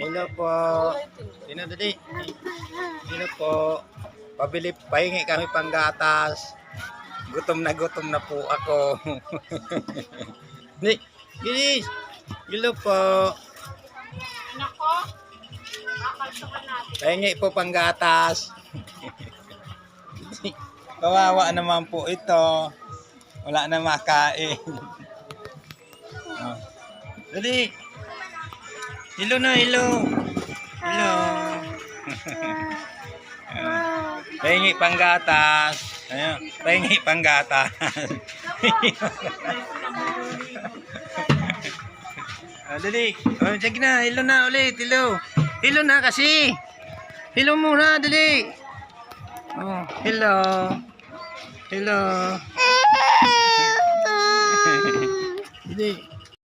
Hello po. Sino dali? Hello po. Pabili, pahingi kami panggatas. Gutom na po ako. Gilis. Hello po. Nako. Kakalsakan natin. Pahingi po panggatas. Kawawa naman po ito. Wala na makain. Oh. Dali. Hello na, hello. Hello. Pahingi panggatas. Ayun, pahingi panggatas. Dali. Oh, sige na, hello na ulit, hello. Hello na kasi. Hello muna, dali. Oh, hello. Hello. Dali.